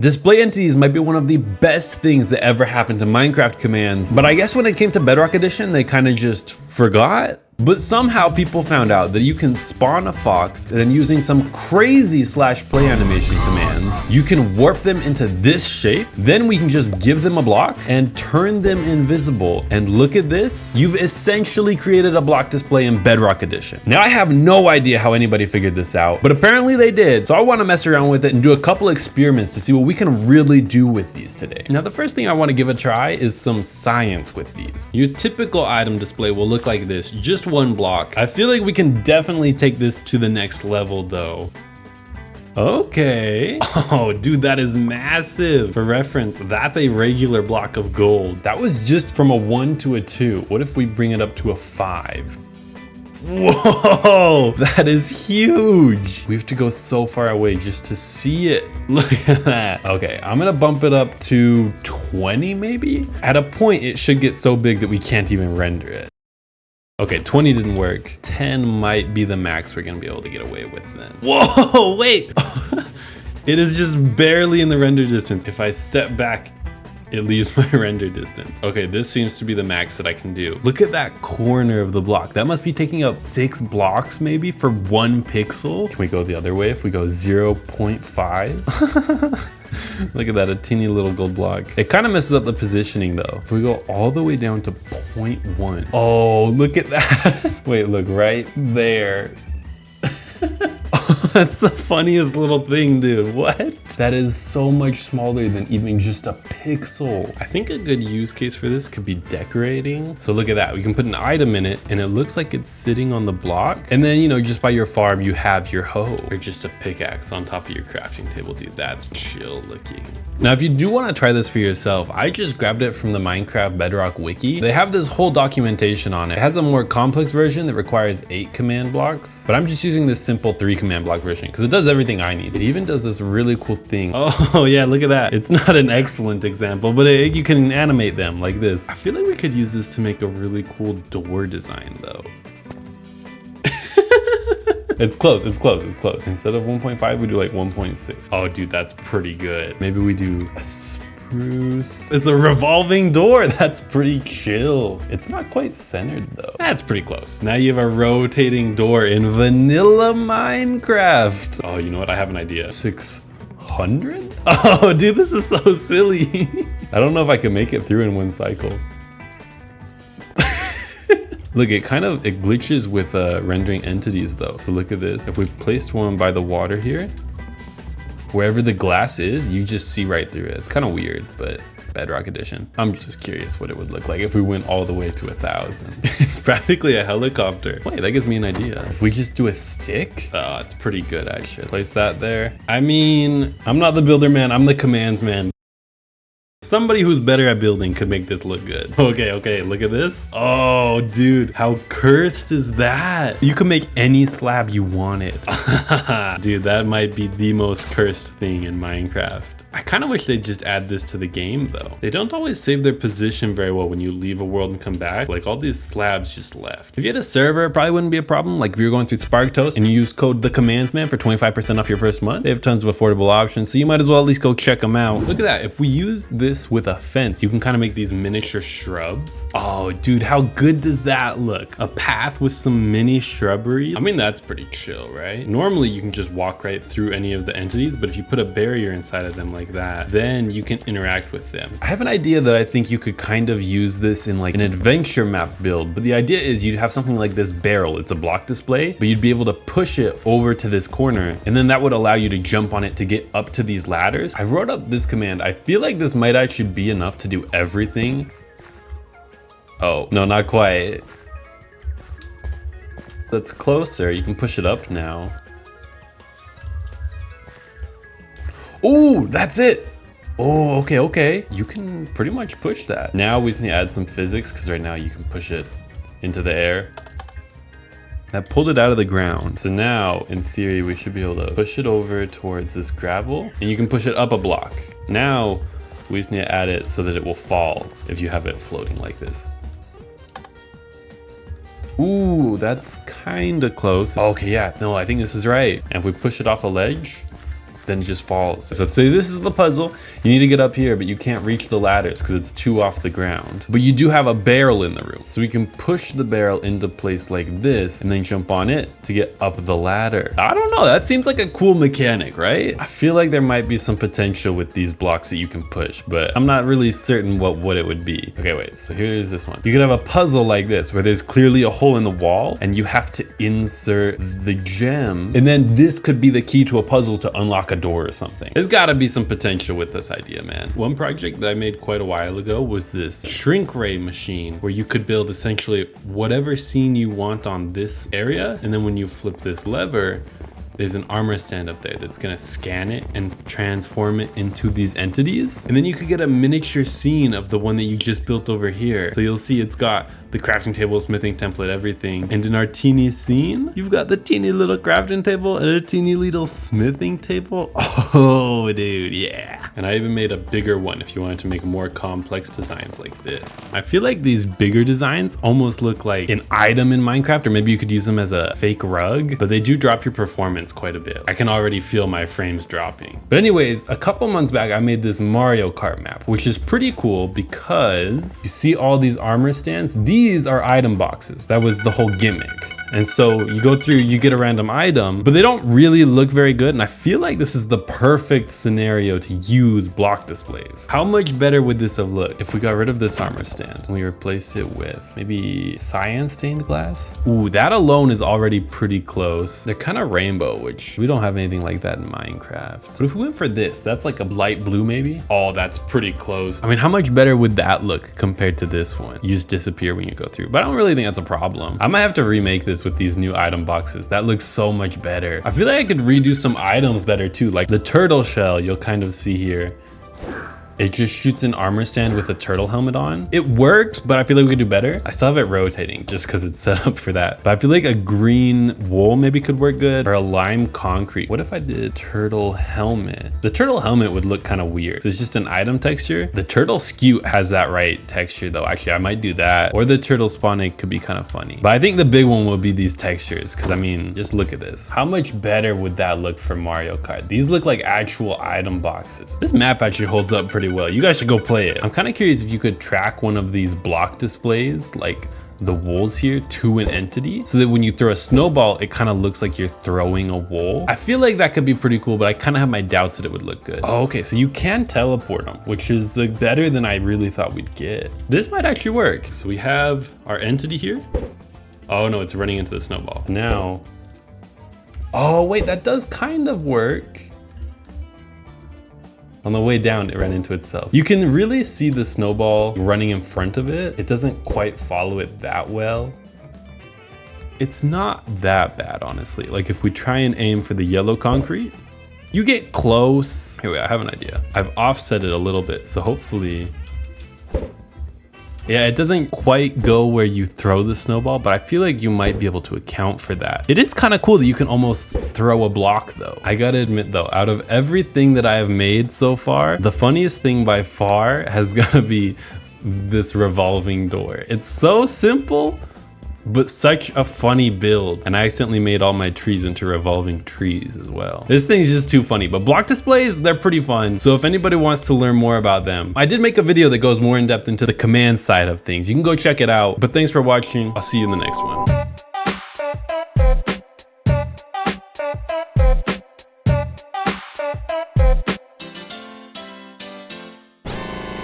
Display entities might be one of the best things that ever happened to Minecraft commands, but I guess when it came to Bedrock Edition, they kind of just forgot. But somehow people found out that you can spawn a fox and then using some crazy /play animation commands, you can warp them into this shape. Then we can just give them a block and turn them invisible. And look at this. You've essentially created a block display in Bedrock Edition. Now I have no idea how anybody figured this out, but apparently they did. So I want to mess around with it and do a couple experiments to see what we can really do with these today. Now the first thing I want to give a try is some science with these. Your typical item display will look like this, just one block. I feel like we can definitely take this to the next level though. Okay. Oh, dude, that is massive. For reference, that's a regular block of gold. That was just from a 1 to a 2. What if we bring it up to a 5? Whoa, that is huge. We have to go so far away just to see it. Look at that. Okay, I'm gonna bump it up to 20 maybe? At a point, it should get so big that we can't even render it. Okay, 20 didn't work. 10 might be the max we're gonna be able to get away with then. Whoa, wait. It is just barely in the render distance. If I step back, it leaves my render distance. Okay, this seems to be the max that I can do. Look at that corner of the block. That must be taking up 6 blocks maybe for 1 pixel. Can we go the other way if we go 0.5? Look at that, a teeny little gold block. It kind of messes up the positioning though. If we go all the way down to 0.1. Oh, look at that. Wait, look right there. That's the funniest little thing, dude. What? That is so much smaller than even just a pixel. I think a good use case for this could be decorating. So look at that. We can put an item in it and it looks like it's sitting on the block. And then, you know, just by your farm, you have your hoe or just a pickaxe on top of your crafting table, dude. That's chill looking. Now, if you do want to try this for yourself, I just grabbed it from the Minecraft Bedrock wiki. They have this whole documentation on it. It has a more complex version that requires 8 command blocks, but I'm just using this simple 3 command block version because it does everything I need. It even does this really cool thing. Oh yeah, look at that. It's not an excellent example, but you can animate them like this. I feel like we could use this to make a really cool door design though. It's close, it's close, it's close. Instead of 1.5, we do like 1.6. Oh dude, that's pretty good. Maybe we do a spruce. It's a revolving door. That's pretty chill. It's not quite centered though. That's pretty close. Now you have a rotating door in vanilla Minecraft. Oh, you know what? I have an idea. 600? Oh, dude, this is so silly. I don't know if I can make it through in one cycle. Look, it glitches with rendering entities though. So look at this. If we placed one by the water here, wherever the glass is, you just see right through it. It's kind of weird, but Bedrock Edition. I'm just curious what it would look like if we went all the way to 1,000. It's practically a helicopter. Wait, that gives me an idea. If we just do a stick? Oh, it's pretty good actually. Place that there. I mean, I'm not the builder man, I'm the commands man. Somebody who's better at building could make this look good. Okay, look at this. Oh, dude, how cursed is that? You can make any slab you wanted. Dude, that might be the most cursed thing in Minecraft. I kind of wish they'd just add this to the game though. They don't always save their position very well when you leave a world and come back. Like all these slabs just left. If you had a server, it probably wouldn't be a problem. Like if you're going through SparkToast and you use code TheCommandsman for 25% off your first month, they have tons of affordable options. So you might as well at least go check them out. Look at that. If we use this with a fence, you can kind of make these miniature shrubs. Oh, dude, how good does that look? A path with some mini shrubbery. I mean, that's pretty chill, right? Normally you can just walk right through any of the entities, but if you put a barrier inside of them like that, then you can interact with them. I have an idea that I think you could kind of use this in like an adventure map build, but the idea is you'd have something like this barrel. It's a block display, but you'd be able to push it over to this corner, and then that would allow you to jump on it to get up to these ladders. I wrote up this command. I feel like this might actually be enough to do everything. Oh, no, not quite. That's closer. You can push it up now. Oh, that's it. Oh, okay. You can pretty much push that. Now we just need to add some physics because right now you can push it into the air. That pulled it out of the ground. So now, in theory, we should be able to push it over towards this gravel and you can push it up a block. Now, we just need to add it so that it will fall if you have it floating like this. Ooh, that's kind of close. Okay, yeah, no, I think this is right. And if we push it off a ledge, then it just falls. So say this is the puzzle. You need to get up here, but you can't reach the ladders because it's too off the ground. But you do have a barrel in the room. So we can push the barrel into place like this and then jump on it to get up the ladder. I don't know, that seems like a cool mechanic, right? I feel like there might be some potential with these blocks that you can push, but I'm not really certain what it would be. Okay, wait, so here's this one. You could have a puzzle like this where there's clearly a hole in the wall and you have to insert the gem. And then this could be the key to a puzzle to unlock a door or something. There's gotta be some potential with this idea, man. One project that I made quite a while ago was this shrink ray machine where you could build essentially whatever scene you want on this area. And then when you flip this lever, there's an armor stand up there that's gonna scan it and transform it into these entities. And then you could get a miniature scene of the one that you just built over here. So you'll see it's got the crafting table, smithing template, everything. And in our teeny scene, you've got the teeny little crafting table and a teeny little smithing table. Oh, dude, yeah. And I even made a bigger one if you wanted to make more complex designs like this. I feel like these bigger designs almost look like an item in Minecraft, or maybe you could use them as a fake rug, but they do drop your performance quite a bit. I can already feel my frames dropping. But anyways, a couple months back, I made this Mario Kart map, which is pretty cool because you see all these armor stands. These are item boxes. That was the whole gimmick. And so you go through, you get a random item, but they don't really look very good. And I feel like this is the perfect scenario to use block displays. How much better would this have looked if we got rid of this armor stand and we replaced it with maybe cyan stained glass? Ooh, that alone is already pretty close. They're kind of rainbow, which we don't have anything like that in Minecraft. But if we went for this, that's like a light blue maybe. Oh, that's pretty close. I mean, how much better would that look compared to this one? You just disappear when you go through, but I don't really think that's a problem. I might have to remake this with these new item boxes. That looks so much better. I feel like I could redo some items better too, like the turtle shell you'll kind of see here. It just shoots an armor stand with a turtle helmet on. It works, but I feel like we could do better. I still have it rotating just because it's set up for that. But I feel like a green wool maybe could work good, or a lime concrete. What if I did turtle helmet? The turtle helmet would look kind of weird. So it's just an item texture. The turtle scute has that right texture though. Actually, I might do that. Or the turtle spawn egg could be kind of funny. But I think the big one will be these textures, because I mean, just look at this. How much better would that look for Mario Kart? These look like actual item boxes. This map actually holds up pretty well. You guys should go play it. I'm kind of curious if you could track one of these block displays, like the wools here, to an entity, so that when you throw a snowball, it kind of looks like you're throwing a wool. I feel like that could be pretty cool, but I kind of have my doubts that it would look good. Oh, okay, so you can teleport them, which is better than I really thought we'd get. This might actually work. So we have our entity here. Oh no, it's running into the snowball. Now, oh wait, that does kind of work. On the way down, it ran into itself. You can really see the snowball running in front of it. It doesn't quite follow it that well. It's not that bad, honestly. Like if we try and aim for the yellow concrete, you get close. Here, wait, I have an idea. I've offset it a little bit, so hopefully, yeah, it doesn't quite go where you throw the snowball, but I feel like you might be able to account for that. It is kind of cool that you can almost throw a block though. I gotta admit though, out of everything that I have made so far, the funniest thing by far has gotta be this revolving door. It's so simple, but such a funny build. And I accidentally made all my trees into revolving trees as well. This thing's just too funny, but block displays, they're pretty fun. So if anybody wants to learn more about them, I did make a video that goes more in depth into the command side of things. You can go check it out, but thanks for watching. I'll see you in the next one.